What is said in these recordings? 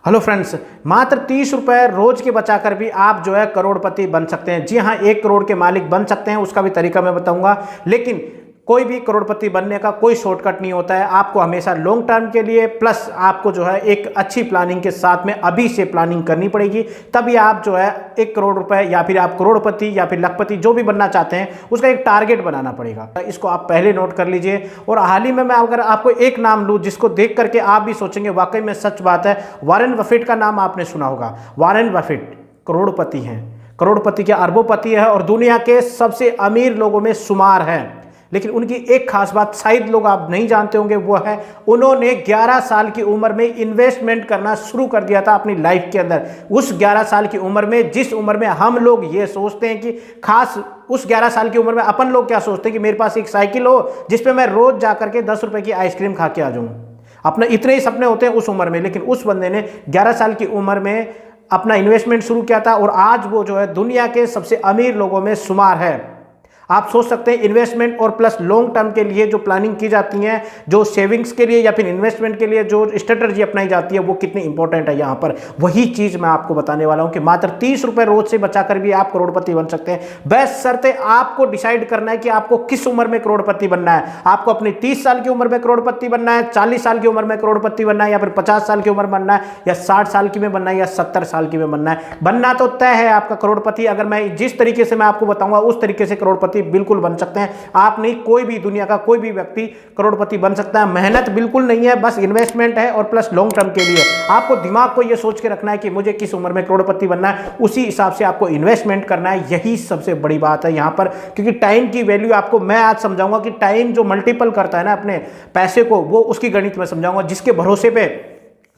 Hello friends, मात्र 30 रुपये रोज के बचाकर भी आप जो है करोड़पति बन सकते हैं। जी हाँ, 1 करोड़ के मालिक बन सकते हैं। उसका भी तरीका मैं बताऊंगा। लेकिन कोई भी करोड़पति बनने का कोई शॉर्टकट नहीं होता है। आपको हमेशा लॉन्ग टर्म के लिए प्लस आपको जो है एक अच्छी प्लानिंग के साथ में अभी से प्लानिंग करनी पड़ेगी, तभी आप जो है 1 करोड़ रुपए या फिर आप करोड़पति या फिर लखपति जो भी बनना चाहते हैं उसका एक टारगेट बनाना पड़ेगा। इसको आप पहले नोट कर लीजिए। और हाल ही में मैं अगर आपको एक नाम लूँ जिसको देख करके आप भी सोचेंगे वाकई में सच बात है, वॉरेन बफेट का नाम आपने सुना होगा। वॉरेन बफेट करोड़पति हैं, करोड़पति के अरबोपति है और दुनिया के सबसे अमीर लोगों में शुमार है। लेकिन उनकी एक खास बात शायद लोग आप नहीं जानते होंगे, वो है उन्होंने 11 साल की उम्र में इन्वेस्टमेंट करना शुरू कर दिया था अपनी लाइफ के अंदर। उस 11 साल की उम्र में, जिस उम्र में हम लोग ये सोचते हैं कि खास उस 11 साल की उम्र में अपन लोग क्या सोचते हैं कि मेरे पास एक साइकिल हो जिस पे मैं रोज जाकर के 10 रुपए की आइसक्रीम खा के आ जाऊं। अपना इतने ही सपने होते हैं उस उम्र में। लेकिन उस बंदे ने 11 साल की उम्र में अपना इन्वेस्टमेंट शुरू किया था और आज वो जो है दुनिया के सबसे अमीर लोगों में शुमार है। आप सोच सकते हैं इन्वेस्टमेंट और प्लस लॉन्ग टर्म के लिए जो प्लानिंग की जाती है, जो सेविंग्स के लिए या फिर इन्वेस्टमेंट के लिए जो स्ट्रेटजी अपनाई जाती है वो कितनी इंपॉर्टेंट है। यहाँ पर वही चीज मैं आपको बताने वाला हूं कि मात्र 30 रुपए रोज से बचाकर भी आप करोड़पति बन सकते हैं। बेस्ट शर्तें आपको डिसाइड करना है कि आपको किस उम्र में करोड़पति बनना है। आपको अपनी 30 साल की उम्र में करोड़पति बनना है, 40 साल की उम्र में करोड़पति बनना है, या फिर 50 साल की उम्र बनना है, या 60 साल की में बनना है, या 70 साल की में बनना है। बनना तो तय है आपका करोड़पति। अगर मैं जिस तरीके से मैं आपको बताऊंगा उस तरीके से करोड़पति बिल्कुल बन सकते हैं। आप नहीं, कोई भी दुनिया का कोई भी व्यक्ति करोड़पति बन सकता है। मेहनत बिल्कुल नहीं है, बस इन्वेस्टमेंट है और प्लस लॉन्ग टर्म के लिए आपको दिमाग को यह सोच के रखना है कि मुझे किस उम्र में करोड़पति बनना है, उसी हिसाब से आपको इन्वेस्टमेंट करना है। यही सबसे बड़ी बात है यहां पर, क्योंकि टाइम की वैल्यू आपको मैं आज समझाऊंगा कि टाइम जो मल्टीपल करता है ना अपने पैसे को, वो उसकी गणित में समझाऊंगा, जिसके भरोसे पे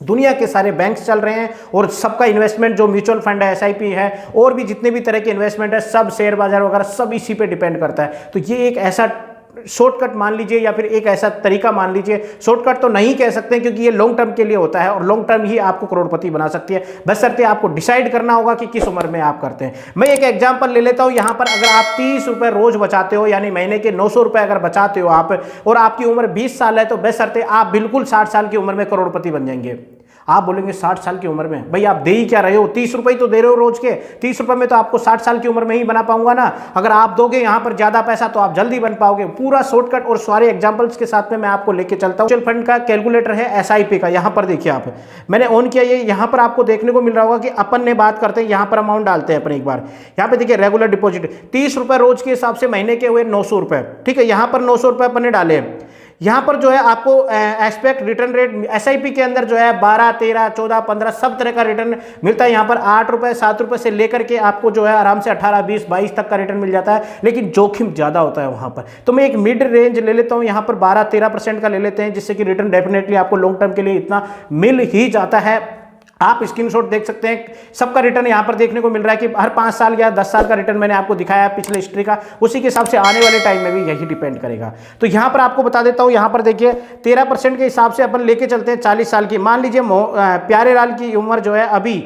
दुनिया के सारे बैंक्स चल रहे हैं और सबका इन्वेस्टमेंट जो म्यूचुअल फंड है, एसआईपी है और भी जितने भी तरह के इन्वेस्टमेंट है, सब शेयर बाजार वगैरह सब इसी पे डिपेंड करता है। तो ये एक ऐसा शॉर्टकट मान लीजिए या फिर एक ऐसा तरीका मान लीजिए। शॉर्टकट तो नहीं कह सकते क्योंकि ये लॉन्ग टर्म के लिए होता है और लॉन्ग टर्म ही आपको करोड़पति बना सकती है। बशर्ते आपको डिसाइड करना होगा कि किस उम्र में आप करते हैं। मैं एक एग्जांपल ले लेता हूं। यहां पर अगर आप 30 रुपए रोज बचाते हो, यानी महीने के 900 रुपए अगर बचाते हो आप, और आपकी उम्र 20 साल है, तो बशर्ते आप बिल्कुल 60 साल की उम्र में करोड़पति बन जाएंगे। आप बोलेंगे 60 साल की उम्र में? भाई आप दे ही क्या रहे हो? 30 रुपए तो दे रहे हो रोज के। 30 रुपए में तो आपको 60 साल की उम्र में ही बना पाऊंगा ना। अगर आप दोगे यहां पर ज्यादा पैसा तो आप जल्दी बन पाओगे। पूरा शॉर्टकट और सारे एग्जांपल्स के साथ में मैं आपको लेके चलता हूं। म्यूचुअल फंड का कैलकुलेटर है एसआईपी का। यहां पर देखिए आप, मैंने ऑन किया, ये यहां पर आपको देखने को मिल रहा होगा कि अपन ने बात करते हैं, यहां पर अमाउंट डालते हैं अपन एक बार। यहां पर देखिए रेगुलर डिपॉजिट 30 रुपए रोज के हिसाब से महीने के हुए 900 रुपए। ठीक है, यहां पर 900 रुपए अपन ने डाले। यहां पर जो है आपको एक्सपेक्ट रिटर्न रेट एसआईपी के अंदर जो है 12, 13, 14, 15 सब तरह का रिटर्न मिलता है। यहां पर 8 रुपए, 7 रुपए से लेकर के आपको जो है आराम से 18, 20, 22 तक का रिटर्न मिल जाता है। लेकिन जोखिम ज्यादा होता है वहां पर। तो मैं एक मिड रेंज ले लेता हूं, यहां पर 12-13% का ले लेते हैं, जिससे कि रिटर्न डेफिनेटली आपको लॉन्ग टर्म के लिए इतना मिल ही जाता है। आप स्क्रीनशॉट देख सकते हैं, सबका रिटर्न यहां पर देखने को मिल रहा है कि हर 5 साल या 10 साल का रिटर्न मैंने आपको दिखाया है पिछले हिस्ट्री का। उसी के हिसाब से आने वाले टाइम में भी यही डिपेंड करेगा। तो यहां पर आपको बता देता हूं, यहां पर देखिए 13% के हिसाब से अपन लेके चलते हैं 40 साल की। मान लीजिए प्यारेलाल की उम्र जो है अभी,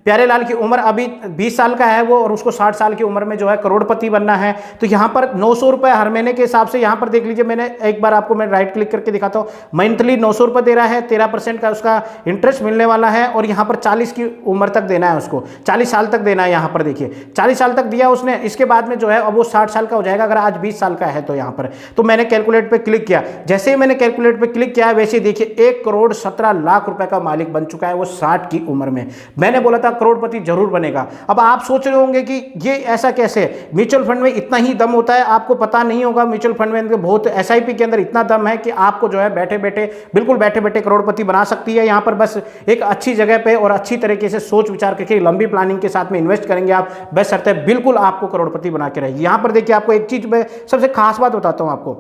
प्यारेलाल की उम्र अभी 20 साल का है वो, और उसको 60 साल की उम्र में जो है करोड़पति बनना है। तो यहाँ पर 900 रुपये हर महीने के हिसाब से, यहाँ पर देख लीजिए, मैंने एक बार आपको मैं राइट क्लिक करके दिखाता हूँ। मंथली 900 रुपये दे रहा है, 13% का उसका इंटरेस्ट मिलने वाला है, और यहाँ पर 40 की उम्र तक देना है उसको, 40 साल तक देना है। यहाँ पर देखिए 40 साल तक दिया उसने, इसके बाद में जो है अब वो 60 साल का हो जाएगा अगर आज 20 साल का है तो। यहाँ पर तो मैंने कैलकुलेट पे क्लिक किया। जैसे ही मैंने कैलकुलेट पे क्लिक किया, वैसे देखिए 1 करोड़ 17 लाख रुपए का मालिक बन चुका है वो 60 की उम्र में। मैंने बोला था करोड़पति जरूर बनेगा। अब आप सोच रहे होंगे कि ये ऐसा कैसे? म्यूचुअल फंड में इतना ही दम होता है, आपको पता नहीं होगा। म्यूचुअल फंड में बहुत, एसआईपी के अंदर इतना दम है कि आपको जो है बैठे बैठे, बिल्कुल बैठे बैठे करोड़पति बना सकती है। यहां पर बस एक अच्छी जगह पे और अच्छी तरीके से सोच विचार करके लंबी प्लानिंग के साथ में इन्वेस्ट करेंगे आप, बशर्ते बिल्कुल आपको करोड़पति बना के रहेगी। यहां पर देखिए आपको एक चीज में सबसे खास बात बताता हूं आपको।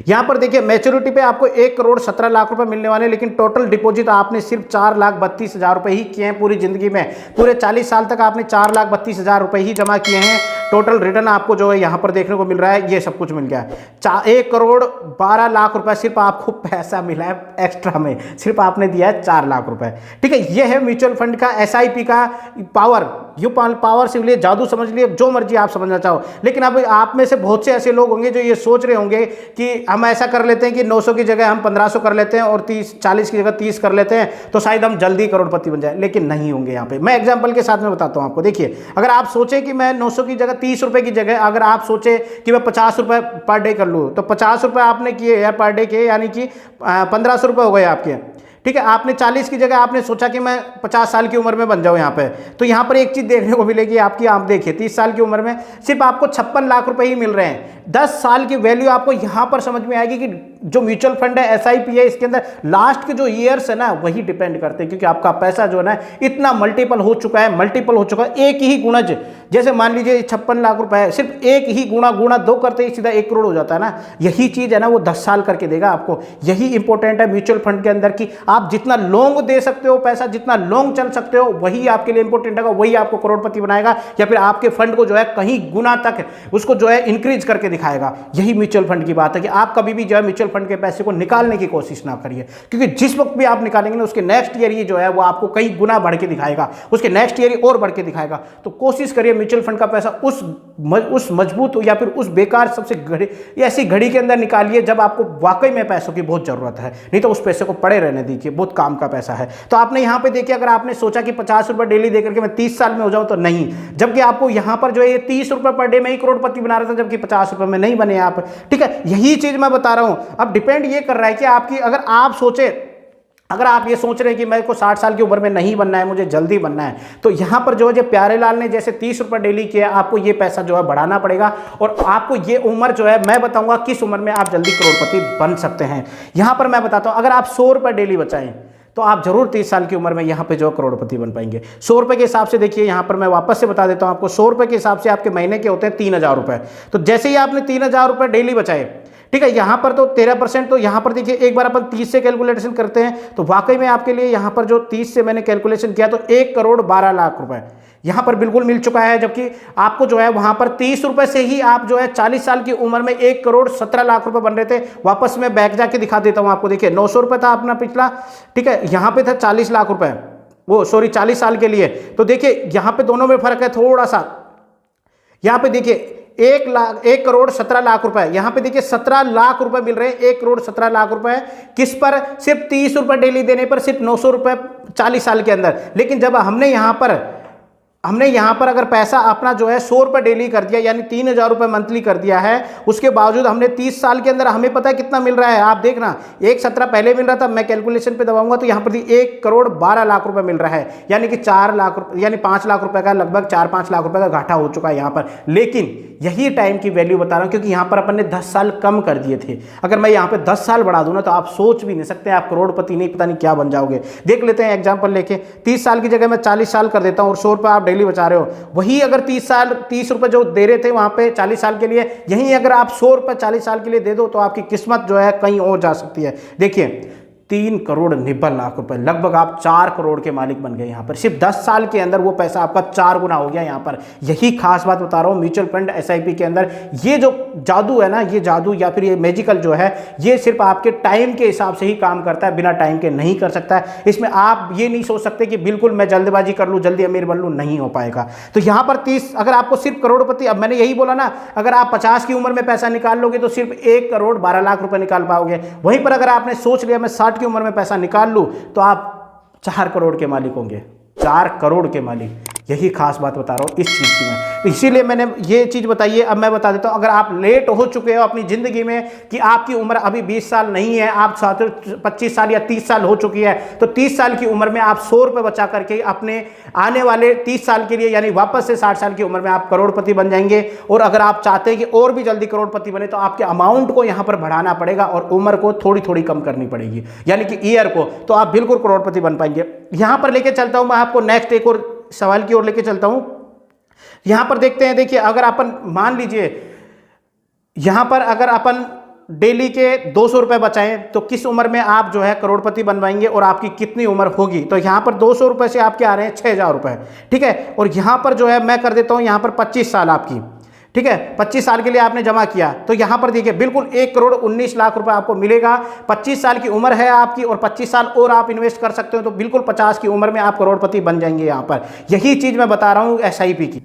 यहां पर देखिए मैच्योरिटी पे आपको 1 करोड़ 17 लाख रुपए मिलने वाले, लेकिन टोटल डिपॉजिट आपने सिर्फ 4,32,000 रुपए ही किए हैं पूरी जिंदगी में। पूरे 40 साल तक आपने 4,32,000 रुपए ही जमा किए हैं। टोटल रिटर्न आपको जो है यहां पर देखने को मिल रहा है, ये सब कुछ मिल गया है। 1 करोड़ 12 लाख रुपए सिर्फ आपको पैसा मिला है एक्स्ट्रा में, सिर्फ आपने दिया है 4 लाख रुपए। ठीक है, ये है म्यूचुअल फंड का, एसआईपी का पावर। यू पावर से लिए जादू समझ लिए, जो मर्जी आप समझना चाहो। लेकिन अब आप में से बहुत से ऐसे लोग होंगे जो ये सोच रहे होंगे कि हम ऐसा कर लेते हैं कि 900 की जगह हम 1500 कर लेते हैं और 40 की जगह 30 कर लेते हैं, तो शायद हम जल्दी करोड़पति बन जाए, लेकिन नहीं होंगे। यहाँ पे मैं एग्जांपल के साथ में बताता हूँ आपको। देखिए, अगर आप सोचें कि मैं 900 की जगह 30 रुपए की जगह अगर आप सोचे कि मैं 50 रुपए पर डे कर लूँ, तो 50 रुपए आपने किए यार पर डे के, यानी कि 1500 रुपए हो गए आपके। ठीक है, आपने 40 की जगह आपने सोचा कि मैं 50 साल की उम्र में बन जाऊं यहाँ पे, तो यहाँ पर एक चीज देखने को मिलेगी आपकी। आप देखिए 30 साल की उम्र में सिर्फ आपको 56 लाख रुपए ही मिल रहे हैं। 10 साल की वैल्यू आपको यहाँ पर समझ में आएगी कि जो म्यूचुअल फंड है, SIP है, इसके अंदर लास्ट के जो ईयर्स है ना वही डिपेंड करते हैं, क्योंकि आपका पैसा जो है ना इतना मल्टीपल हो चुका है, एक ही गुणज। जैसे मान लीजिए 56 लाख रुपए है, सिर्फ एक ही गुणा 2 करते ही सीधा 1 करोड़ हो जाता है ना। यही चीज है ना वो 10 साल करके देगा आपको। यही इंपॉर्टेंट है म्यूचुअल फंड के अंदर की आप जितना लॉन्ग दे सकते हो पैसा, जितना लॉन्ग चल सकते हो, वही आपके लिए इंपॉर्टेंट है, वही आपको करोड़पति बनाएगा, या फिर आपके फंड को जो है कहीं गुना तक उसको जो है इंक्रीज करके दिखाएगा। यही म्यूचुअल फंड की बात है कि आप कभी भी जो है म्यूचुअल फंड के पैसे को निकालने की कोशिश ना करिए, क्योंकि जिस वक्त भी आप निकालेंगे ना उसके नेक्स्ट ईयर ही जो है वो आपको कई गुना बढ़ के दिखाएगा, उसके नेक्स्ट ईयर और बढ़ के दिखाएगा। तो कोशिश करिए म्यूचुअल फंड का पैसा उस मजबूत या फिर उस बेकार सबसे ऐसी घड़ी के अंदर निकालिए जब आपको वाकई में पैसों की बहुत जरूरत है, नहीं तो उस पैसे को पड़े रहने दीजिए, बहुत काम का पैसा है। तो आपने यहां पे देखिए, अगर आपने सोचा कि 50 रुपए डेली देकर के मैं 30 साल में हो जाऊं, तो नहीं, जबकि आपको यहां पर जो है 30 रुपए पर डे में ही करोड़पति बना रहा था, जबकि 50 रुपए में नहीं बने आप। ठीक है, यही चीज मैं बता रहा हूं। अब डिपेंड ये कर रहा है कि आपकी, अगर आप ये सोच रहे हैं कि मेरे को 60 साल की उम्र में नहीं बनना है, मुझे जल्दी बनना है, तो यहां पर जो है प्यारेलाल ने जैसे 30 रुपए डेली किया, आपको ये पैसा जो है बढ़ाना पड़ेगा, और आपको ये उम्र जो है मैं बताऊंगा किस उम्र में आप जल्दी करोड़पति बन सकते हैं। यहां पर मैं बताता हूं, अगर आप 100 रुपए डेली बचाएं तो आप जरूर 30 साल की उम्र में यहाँ पे जो करोड़पति बन पाएंगे। 100 रुपए के हिसाब से देखिए, यहाँ पर मैं वापस से बता देता हूँ आपको। 100 रुपए के हिसाब से आपके महीने के होते हैं 3000 रुपए। तो जैसे ही आपने 3000 रुपए डेली बचाए, ठीक है, यहाँ पर तो 13%, तो यहाँ पर देखिए एक बार अपन 30 से कैलकुलेशन करते हैं, तो वाकई में आपके लिए यहाँ पर जो 30 से मैंने कैलकुलेशन किया तो 1,12,00,000 रुपए यहाँ पर बिल्कुल मिल चुका है। जबकि आपको जो है वहां पर 30 रुपए से ही आप जो है 40 साल की उम्र में 1,17,00,000 रुपए बन रहे थे। वापस मैं बैक जाके दिखा देता हूं आपको। देखिए 900 रुपए था अपना पिछला, ठीक है, यहां पे था 40 लाख रुपए, वो सॉरी 40 साल के लिए। तो देखिए यहां पे दोनों में फर्क है थोड़ा सा। यहां पे देखिए 1,17,00,000 रुपए, यहां पे देखिए 17 लाख रुपए मिल रहे हैं। 1,17,00,000 रुपए किस पर? सिर्फ 30 रुपए डेली देने पर, सिर्फ 900 रुपए 40 साल के अंदर। लेकिन जब हमने यहां पर अगर पैसा अपना जो है 100 रुपए डेली कर दिया, यानी 3,000 रुपए मंथली कर दिया है, उसके बावजूद हमने 30 साल के अंदर हमें पता है कितना मिल रहा है। आप देखना 1,17 पहले मिल रहा था, मैं कैलकुलेशन पे दबाऊंगा तो यहां पर 1,12,00,000 रुपए मिल रहा है, यानी कि 4 लाख रुपए, यानी 5 लाख रुपए का, लगभग 4-5 लाख रुपए का घाटा हो चुका है यहां पर। लेकिन यही टाइम की वैल्यू बता रहा हूं, क्योंकि यहां पर अपन ने 10 साल कम कर दिए थे। अगर मैं यहां पे 10 साल बढ़ा दूं ना, तो आप सोच भी नहीं सकते, आप करोड़पति नहीं, पता नहीं क्या बन जाओगे। देख लेते हैं एग्जांपल लेके, 30 साल की जगह मैं 40 साल कर देता हूं और 100 रुपए आप डेली बचा रहे हो। वही अगर 30 रुपए जो दे रहे थे वहां पे 40 साल के लिए, यहीं अगर आप 100 रुपए 40 साल के लिए दे दो, तो आपकी किस्मत जो है कहीं और जा सकती है। देखिए 3,90,00,000 रुपए, लगभग आप 4 करोड़ के मालिक बन गए। यहाँ पर सिर्फ 10 साल के अंदर वो पैसा आपका 4 गुना हो गया यहाँ पर। यही खास बात बता रहा हूँ म्यूचुअल फंड SIP के अंदर। ये जो जादू है ना, ये जादू या फिर ये मैजिकल जो है, ये सिर्फ आपके टाइम के हिसाब से ही काम करता है, बिना टाइम के नहीं कर सकता है। इसमें आप ये नहीं सोच सकते कि बिल्कुल मैं जल्दबाजी कर लूँ, जल्दी अमीर बन लूँ, नहीं हो पाएगा। तो यहाँ पर 30, अगर आपको सिर्फ करोड़पति, अब मैंने यही बोला ना, अगर आप 50 की उम्र में पैसा निकाल लोगे तो सिर्फ 1,12,00,000 रुपए निकाल पाओगे। वहीं पर अगर आपने सोच लिया मैं 60 की उम्र में पैसा निकाल लूं, तो आप 4 करोड़ के मालिक होंगे, 4 करोड़ के मालिक। यही खास बात बता रहा हूं इस चीज की मैं, तो इसीलिए मैंने ये चीज बताई है। अब मैं बता देता हूं, अगर आप लेट हो चुके हो अपनी जिंदगी में, कि आपकी उम्र अभी 20 साल नहीं है, आप 25 साल या 30 साल हो चुकी है, तो 30 साल की उम्र में आप 100 रुपए बचा करके अपने आने वाले 30 साल के लिए, यानी वापस से 60 साल की उम्र में आप करोड़पति बन जाएंगे। और अगर आप चाहते हैं कि और भी जल्दी करोड़पति बने, तो आपके अमाउंट को यहां पर बढ़ाना पड़ेगा और उम्र को थोड़ी थोड़ी कम करनी पड़ेगी, यानी कि ईयर को, तो आप बिल्कुल करोड़पति बन पाएंगे। यहां पर लेके चलता हूं मैं आपको नेक्स्ट एक और सवाल की ओर लेके चलता हूं। यहां पर देखते हैं, देखिए अगर अपन मान लीजिए यहां पर अगर अपन डेली के 200 रुपए बचाएं, तो किस उम्र में आप जो है करोड़पति बनवाएंगे और आपकी कितनी उम्र होगी? तो यहां पर 200 रुपए से आपके आ रहे हैं 6,000 रुपए, ठीक है। और यहां पर जो है मैं कर देता हूं यहां पर 25 साल आपकी, ठीक है, 25 साल के लिए आपने जमा किया, तो यहां पर देखिए बिल्कुल 1,19,00,000 रुपए आपको मिलेगा। 25 साल की उम्र है आपकी और 25 साल और आप इन्वेस्ट कर सकते हो, तो बिल्कुल 50 की उम्र में आप करोड़पति बन जाएंगे। यहां पर यही चीज मैं बता रहा हूं SIP की।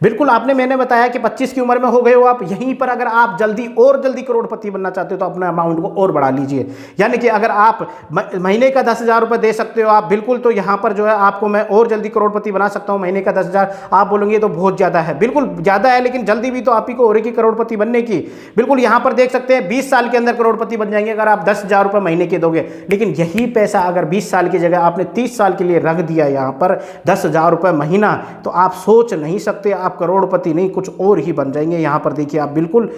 बिल्कुल आपने मैंने बताया कि 25 की उम्र में हो गए हो आप, यहीं पर अगर आप जल्दी और जल्दी करोड़पति बनना चाहते हो तो अपने अमाउंट को और बढ़ा लीजिए। यानी कि अगर आप महीने का 10,000 रुपये दे सकते हो आप बिल्कुल, तो यहाँ पर जो है आपको मैं और जल्दी करोड़पति बना सकता हूँ। महीने का 10,000 आप बोलेंगे तो बहुत ज़्यादा है, बिल्कुल ज़्यादा है, लेकिन जल्दी भी तो आप ही को हो रही है करोड़पति बनने की। बिल्कुल यहाँ पर देख सकते हैं 20 साल के अंदर करोड़पति बन जाएंगे अगर आप 10,000 रुपये महीने के दोगे। लेकिन यही पैसा अगर 20 साल की जगह आपने 30 साल के लिए रख दिया यहाँ पर 10,000 रुपये महीना, तो आप सोच नहीं सकते आप करोड़पति नहीं कुछ और ही बन जाएंगे। यहाँ पर देखिए आप बिल्कुल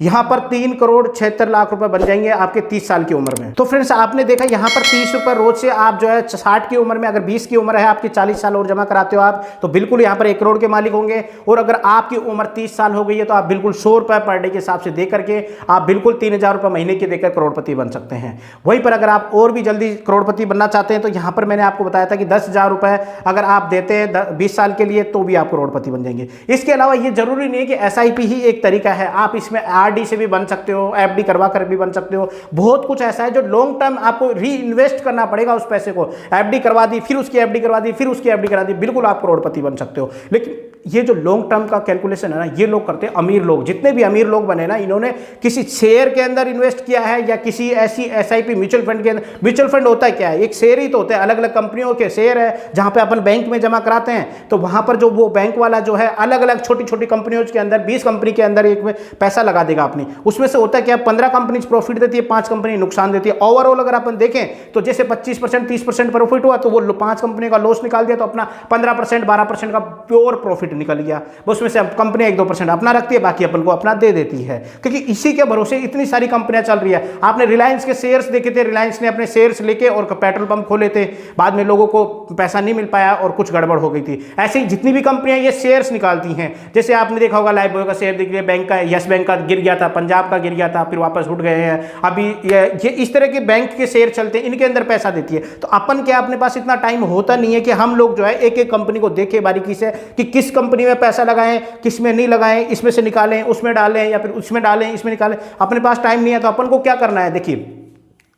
यहाँ पर 3,76,00,000 रुपए बन जाएंगे आपके 30 साल की उम्र में। तो फ्रेंड्स आपने देखा यहाँ पर 30 रुपये रोज से आप जो है 60 की उम्र में, अगर 20 की उम्र है आपकी 40 साल और जमा कराते हो आप, तो बिल्कुल यहाँ पर 1 करोड़ के मालिक होंगे। और अगर आपकी उम्र 30 साल हो गई है तो आप बिल्कुल 100 रुपये पर डे के हिसाब से दे करके आप बिल्कुल 3,000 रुपये महीने के देकर करोड़पति बन सकते हैं। वहीं पर अगर आप और भी जल्दी करोड़पति बनना चाहते हैं तो यहाँ पर मैंने आपको बताया था कि 10,000 रुपये अगर आप देते हैं 20 साल के लिए तो भी आप करोड़पति बन जाएंगे। इसके अलावा ये जरूरी नहीं है कि SIP ही एक तरीका है, आप इसमें RD से भी बन सकते हो, FD करवा कर भी बन सकते हो। बहुत कुछ ऐसा है जो लॉन्ग टर्म आपको री इन्वेस्ट करना पड़ेगा उस पैसे को। FD करवा दी, फिर उसकी FD करवा दी, फिर उसकी FD करा दी, बिल्कुल आप करोड़पति बन सकते हो। लेकिन ये जो लॉन्ग टर्म का कैलकुलेशन है ना, ये लोग करते हैं अमीर लोग। जितने भी अमीर लोग बने ना, इन्होंने किसी शेयर के अंदर इन्वेस्ट किया है या किसी ऐसी SIP म्यूचुअल फंड के अंदर। म्यूचुअल फंड होता है क्या है, एक शेयर ही तो होता है, अलग अलग कंपनियों के शेयर है जहां पे अपन बैंक में जमा कराते हैं। तो वहां पर जो वो बैंक वाला जो है अलग अलग छोटी छोटी कंपनियों के अंदर 20 कंपनी के अंदर एक में पैसा लगा देगा अपनी। उसमें से होता है क्या, 15 कंपनी प्रॉफिट देती है, 5 कंपनी नुकसान देती है। ओवरऑल अगर अपन देखें तो जैसे 25% 30% प्रॉफिट हुआ तो वो 5 कंपनी का लॉस निकाल दिया, तो अपना 15% 12% का प्योर प्रॉफिट निकल गया। उसमें से कंपनी 1-2% अपना रखती है, बाकी अपन को अपना दे देती है, क्योंकि इसी के भरोसे इतनी सारी कंपनियां चल रही है। आपने रिलायंस के शेयर्स देखे थे, रिलायंस ने अपने शेयर्स लेके और पेट्रोल पंप खोले थे, बाद में लोगों को पैसा नहीं मिल पाया और कुछ गड़बड़ हो गई थी। ऐसे ही जितनी भी कंपनियां ये शेयर्स निकालती हैं, जैसे आपने देखा होगा लाइफ बॉय का शेयर देखिए, बैंक का, यस बैंक का गिर गया था, पंजाब का गिर गया था, फिर वापस उठ गए हैं। अभी ये इस तरह के बैंक के शेयर चलते हैं, इनके अंदर पैसा देती है। तो अपन क्या, अपने पास इतना टाइम होता नहीं है कि हम लोग जो है एक एक कंपनी को देखें बारीकी से कि किस कंपनी में पैसा लगाएं, किस में नहीं लगाएं, इसमें से निकालें उसमें डालें, या फिर उसमें डालें इसमें निकालें। अपने पास टाइम नहीं है तो अपन को क्या करना है, देखिए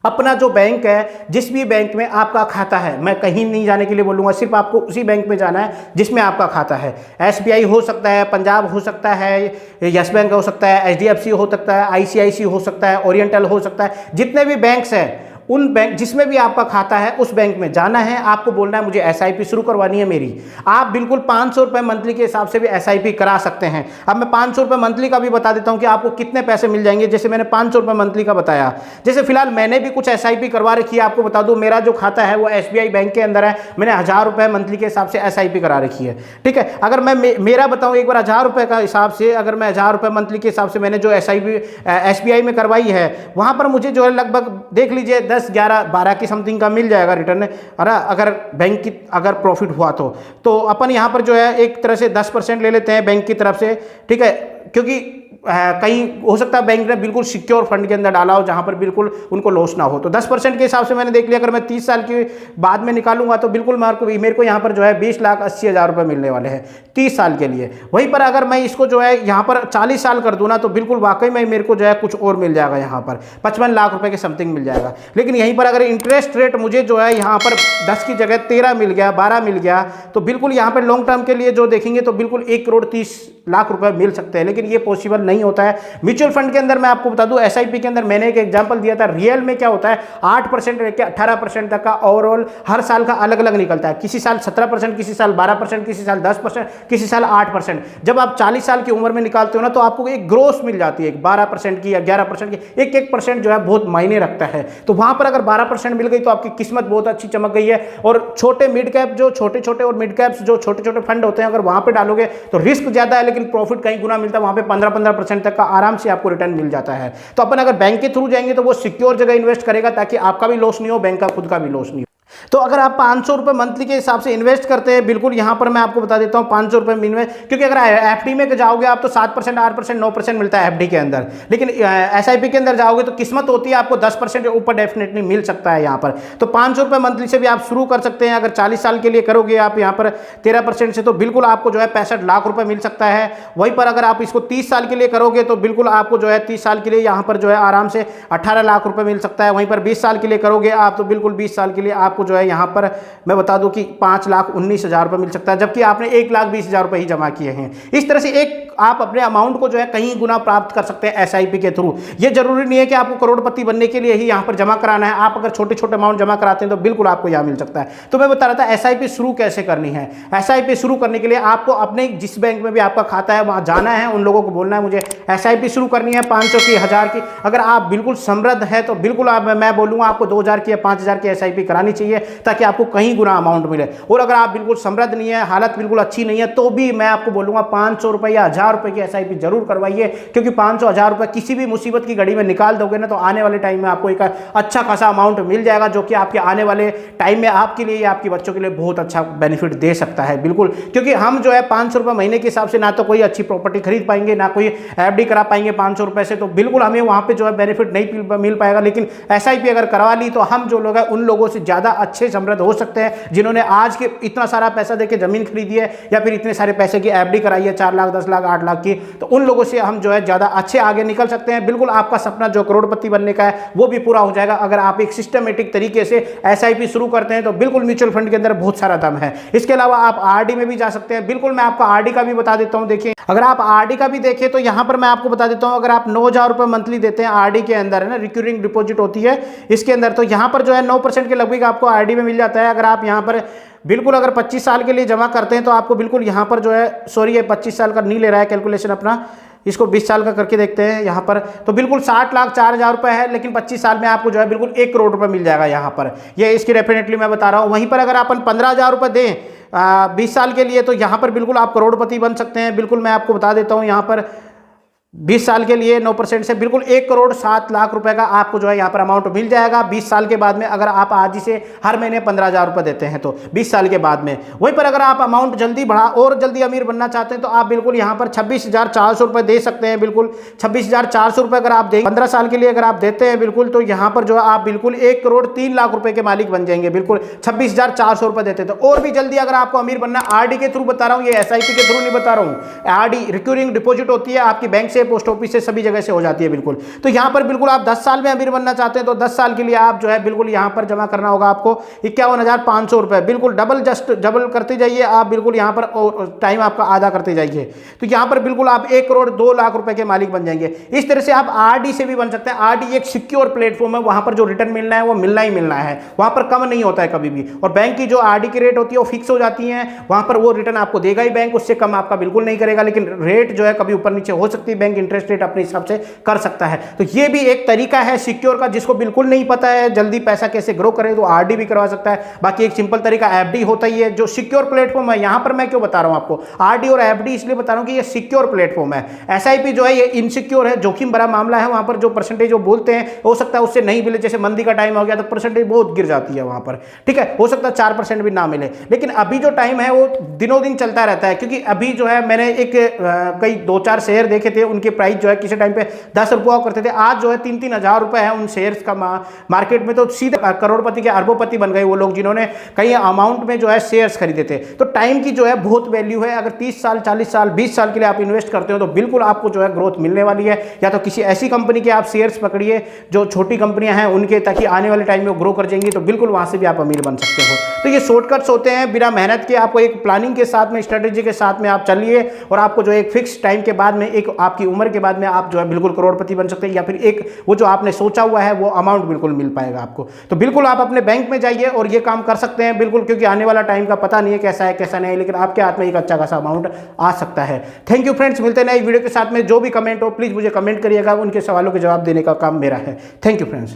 अपना जो बैंक है, जिस भी बैंक में आपका खाता है, मैं कहीं नहीं जाने के लिए बोलूँगा, सिर्फ आपको उसी बैंक में जाना है जिसमें आपका खाता है। SBI हो सकता है, पंजाब हो सकता है, यस बैंक हो सकता है, HDFC हो सकता है, ICICI हो सकता है, ओरिएंटल हो सकता है। जितने भी बैंक्स हैं, उन बैंक जिसमें भी आपका खाता है उस बैंक में जाना है, आपको बोलना है मुझे SIP शुरू करवानी है मेरी। आप बिल्कुल 500 रुपये मंथली के हिसाब से भी SIP करा सकते हैं। अब मैं 500 रुपये मंथली का भी बता देता हूं कि आपको कितने पैसे मिल जाएंगे। जैसे मैंने 500 रुपये मंथली का बताया, जैसे फिलहाल मैंने भी कुछ SIP करवा रखी है। आपको बता दूं, मेरा जो खाता है वो SBI बैंक के अंदर है, मैंने 1000 रुपये मंथली के हिसाब से SIP करा रखी है। ठीक है, अगर मैं मेरा बताऊँ एक बार 1000 रुपये का हिसाब से, अगर मैं 1000 रुपये मंथली के हिसाब से मैंने जो SIP SBI में करवाई है, वहाँ पर मुझे जो है लगभग देख लीजिए 10, 11, 12 की समथिंग का मिल जाएगा रिटर्न। अगर बैंक की अगर प्रॉफिट हुआ तो अपन यहाँ पर जो है एक तरह से 10% ले लेते हैं बैंक की तरफ से। ठीक है, क्योंकि कहीं हो सकता है बैंक ने बिल्कुल सिक्योर फंड के अंदर डाला हो जहां पर बिल्कुल उनको लॉस ना हो। तो 10% के हिसाब से मैंने देख लिया, अगर मैं 30 साल के बाद में निकालूंगा तो बिल्कुल मेरे को यहाँ पर जो है 20,80,000 रुपये मिलने वाले हैं 30 साल के लिए। वहीं पर अगर मैं इसको जो है यहाँ पर 40 साल कर दूँ ना, तो बिल्कुल वाकई में मेरे को जो है कुछ और मिल जाएगा, यहाँ पर 55 लाख रुपये के समथिंग मिल जाएगा। लेकिन यहीं पर अगर इंटरेस्ट रेट मुझे जो है यहाँ पर 10 की जगह 13 मिल गया, 12 मिल गया, तो बिल्कुल यहाँ पर लॉन्ग टर्म के लिए जो देखेंगे तो बिल्कुल 1,30,00,000 रुपये मिल सकते हैं। लेकिन ये पॉसिबल नहीं होता है। म्यूचुअल फंड के अंदर मैं आपको बता दूं, SIP के अंदर मैंने एक एग्जांपल दिया था, रियल में क्या होता है 8% लेके 18% तक का ओवरऑल हर साल का अलग अलग निकलता है। किसी साल 17%, किसी साल 12%, किसी साल 10%, किसी साल 8%। जब आप 40 साल की उम्र में निकालते हो ना, तो आपको एक ग्रोथ मिल जाती है 12% की या 11% की। एक परसेंट जो है बहुत मायने रखता है। तो वहां पर अगर 12% मिल गई तो आपकी किस्मत बहुत अच्छी चमक गई है। और छोटे मिड कैप जो छोटे और मिड कैप्स जो छोटे फंड होते हैं, अगर वहां पे डालोगे तो रिस्क ज्यादा है लेकिन प्रॉफिट कहीं गुना मिलता है। वहां पे 15% तक का आराम से आपको रिटर्न मिल जाता है। तो अपन अगर बैंक के थ्रू जाएंगे तो वो सिक्योर जगह इन्वेस्ट करेगा ताकि आपका भी लॉस नहीं हो, बैंक का खुद का भी लॉस नहीं हो। तो अगर आप 500 रुपये मंथली के हिसाब से इन्वेस्ट करते हैं, बिल्कुल यहाँ पर मैं आपको बता देता हूँ 500 रुपये इन्वेस्ट, क्योंकि अगर FD में जाओगे आप तो 7%, 8%, 9% मिलता है FD के अंदर। लेकिन SIP के अंदर जाओगे तो किस्मत होती है, आपको 10% के ऊपर डेफिनेटली मिल सकता है यहाँ पर। तो 500 रुपये मंथली से भी आप शुरू कर सकते हैं। अगर 40 साल के लिए करोगे आप यहाँ पर 13% से, तो बिल्कुल आपको जो है 65 लाख रुपये मिल सकता है। वहीं पर अगर आप इसको 30 साल के लिए करोगे तो बिल्कुल आपको जो है 30 साल के लिए यहाँ पर जो है आराम से 18 लाख रुपये मिल सकता है। वहीं पर 20 साल के लिए करोगे आप तो बिल्कुल 20 साल के लिए आपको आपको जो है यहाँ पर मैं बता दूं कि 5,19,000 रुपये मिल सकता है, जबकि आपने 1,20,000 रुपये ही जमा किए हैं। इस तरह से एक आप अपने अमाउंट को जो है कहीं गुना प्राप्त कर सकते हैं SIP के थ्रू। ये जरूरी नहीं है कि आपको करोड़पति बनने के लिए ही यहाँ पर जमा कराना है, आप अगर छोटे छोटे अमाउंट जमा कराते हैं तो बिल्कुल आपको यहाँ मिल सकता है। तो मैं बता रहा था SIP शुरू कैसे करनी है। SIP शुरू करने के लिए आपको अपने जिस बैंक में भी आपका खाता है वहाँ जाना है, उन लोगों को बोलना है मुझे SIP शुरू करनी है 500 की, 1000 की। अगर आप बिल्कुल समृद्ध है तो बिल्कुल मैं बोलूँगा आपको 2000 की या 5000 की SIP करानी चाहिए, ताकि आपको कहीं गुना अमाउंट मिले। और अगर आप बिल्कुल समृद्ध नहीं है, हालत बिल्कुल अच्छी नहीं है, तो भी मैं आपको बोलूँगा 500 रुपये या 1000 रुपये की SIP जरूर करवाइए, क्योंकि 500-1000 रुपये किसी भी मुसीबत की घड़ी में निकाल दोगे ना तो आने वाले टाइम में आपको एक अच्छा खासा अमाउंट मिल जाएगा, जो कि आपके आने वाले टाइम में आपके लिए या आपके बच्चों के लिए बहुत अच्छा बेनिफिट दे सकता है। बिल्कुल, क्योंकि हम जो है 500 रुपये महीने के हिसाब से ना तो कोई अच्छी प्रॉपर्टी खरीद पाएंगे, ना कोई FD करा पाएंगे 500 रुपये से, तो बिल्कुल हमें वहाँ पे जो है बेनिफिट नहीं मिल पाएगा। लेकिन SIP अगर करवा ली तो हम जो लोग हैं उन लोगों से ज़्यादा अच्छे समृद्ध हो सकते हैं, जिन्होंने आज के इतना सारा पैसा देके ज़मीन खरीदी है या फिर इतने सारे पैसे की FD कराई है 4 लाख, 10 लाख, 8 लाख की। तो उन लोगों से हम जो है ज़्यादा अच्छे आगे निकल सकते हैं। बिल्कुल आपका सपना जो करोड़पति बनने का है वो भी पूरा हो जाएगा अगर आप एक सिस्टमेटिक तरीके से SIP शुरू करते हैं। तो बिल्कुल म्यूचुअल फंड के अंदर बहुत सारा दम है। इसके अलावा आप RD में भी जा सकते हैं। बिल्कुल मैं आपको RD का भी बता देता हूं। देखिए, अगर आप RD का भी देखें तो यहां पर मैं आपको बता देता हूं, अगर आप 9,000 रुपये मंथली देते हैं RD के अंदर, है ना, रिकरिंग डिपॉजिट होती है इसके अंदर, तो यहां पर जो है 9% के लगभग आपको RD में मिल जाता है। अगर आप यहां पर बिल्कुल अगर 25 साल के लिए जमा करते हैं तो आपको बिल्कुल यहाँ पर जो है, सॉरी ये 25 साल का नहीं ले रहा है कैलकुलेशन अपना, इसको 20 साल का करके देखते हैं यहाँ पर, तो बिल्कुल 60,04,000 रुपये है। लेकिन 25 साल में आपको जो है बिल्कुल 1 करोड़ रुपये मिल जाएगा यहाँ पर, ये इसकी डेफिनेटली मैं बता रहा हूँ। वहीं पर अगर अपन 15,000 रुपये दें 20 साल के लिए, तो यहाँ पर बिल्कुल आप करोड़पति बन सकते हैं। बिल्कुल मैं आपको बता देता हूँ, यहाँ पर 20 साल के लिए 9% से बिल्कुल 1,07,00,000 रुपए का आपको जो है यहाँ पर अमाउंट मिल जाएगा 20 साल के बाद में। अगर आप आज ही से हर महीने 15,000 रुपये देते हैं तो 20 साल के बाद में। वहीं पर अगर आप अमाउंट जल्दी बढ़ा और जल्दी अमीर बनना चाहते हैं तो आप बिल्कुल यहाँ पर 26,400 रुपये दे सकते हैं। बिल्कुल 26,400 रुपये अगर आप देंगे 15 साल के लिए अगर आप देते हैं बिल्कुल, तो यहाँ पर जो है आप बिल्कुल 1,03,00,000 रुपये के मालिक बन जाएंगे। बिल्कुल 26,400 रुपये देते हैं। तो और भी जल्दी अगर आपको अमीर बनना, RD के थ्रू बता रहा हूँ, ये SIP के थ्रू नहीं बता रहा हूँ। RD रिकरिंग डिपॉजिट होती है आपकी बैंक से, पोस्ट ऑफिस से, सभी जगह से हो जाती है। बिल्कुल, तो यहाँ पर बिल्कुल आप 10 साल में अमीर बनना चाहते हैं तो 10 साल के लिए आप जो है बिल्कुल यहाँ पर जमा करना होगा आपको 51,500 रुपये। बिल्कुल डबल करते जाइए आप, बिल्कुल यहाँ पर टाइम आपका आधा करते जाइए, तो यहाँ पर बिल्कुल आप 1,02,00,000 रुपए के मालिक बन जाएंगे। इस तरह से आप RD से भी बन सकते हैं। RD एक सिक्योर प्लेटफॉर्म है, वहां पर जो रिटर्न मिलना है वो मिलना ही मिलना है, वहां पर कम नहीं होता है कभी भी। और बैंक की जो RD की रेट होती है वो फिक्स हो जाती है, वहां पर वो रिटर्न आपको देगा ही बैंक, उससे कम आपका बिल्कुल नहीं करेगा। लेकिन रेट जो है कभी ऊपर नीचे हो सकती है, बैंक इंटरेस्ट रेट अपने हिसाब से कर सकता है। तो ये भी एक तरीका है सिक्योर का, जिसको बिल्कुल नहीं पता है जल्दी पैसा कैसे ग्रो करे तो RD भी करवा सकता है। बाकी एक सिंपल तरीका FD होता ही है, जो सिक्योर प्लेटफॉर्म है। यहां पर मैं क्यों बता रहा हूं आपको RD और FD, इसलिए बता रहा हूं कि ये सिक्योर प्लेटफॉर्म है। SIP जो है ये इनसिक्योर है, जोखिम भरा मामला है। वहां पर जो परसेंटेज वो बोलते हैं हो सकता है उससे नहीं मिले, जैसे मंदी का टाइम हो गया तो परसेंटेज बहुत गिर जाती है वहां पर, ठीक है, हो सकता है 4% भी ना मिले। लेकिन अभी जो टाइम है वो दिनों दिन चलता रहता है, क्योंकि अभी जो है मैंने एक कई 2-4 शेयर देखे थे, उनके प्राइस जो है किसी टाइम पे 10 रुपया करते थे, आज जो है 3-3 हज़ार रुपए है उन शेयर्स का मार्केट में। तो सीधे करोड़पति के अरबोपति बन गए वो लोग जिन्होंने कई अमाउंट में जो है शेयर्स खरीदे थे। तो टाइम की जो है बहुत वैल्यू है। अगर 30 साल, 40 साल, 20 साल के लिए आप इन्वेस्ट करते हो तो बिल्कुल आपको जो है ग्रोथ मिलने वाली है। या तो किसी ऐसी कंपनी के आप शेयर्स पकड़िए जो छोटी कंपनियां हैं उनके, ताकि आने वाले टाइम में वो ग्रो कर जाएंगी, तो बिल्कुल वहां से भी आप अमीर बन सकते हो। तो ये शॉर्टकट्स होते हैं, बिना मेहनत के आपको एक प्लानिंग के साथ में, स्ट्रेटेजी के साथ में आप चलिए, और आपको जो एक फिक्स टाइम के बाद में, एक आपकी उम्र के बाद में आप जो है बिल्कुल करोड़पति बन सकते हैं, या फिर एक वो जो आपने सोचा हुआ है वो अमाउंट बिल्कुल मिल पाएगा आपको। तो बिल्कुल आप अपने बैंक में जाइए और ये काम कर सकते हैं बिल्कुल, क्योंकि आने वाला टाइम का पता नहीं है कैसा है कैसा नहीं है, लेकिन आपके हाथ में एक अच्छा खासा अमाउंट आ सकता है। थैंक यू फ्रेंड्स, मिलते हैं नई वीडियो के साथ में। जो भी कमेंट हो प्लीज मुझे कमेंट करिएगा, उनके सवालों के जवाब देने का काम मेरा है। Thank you friends.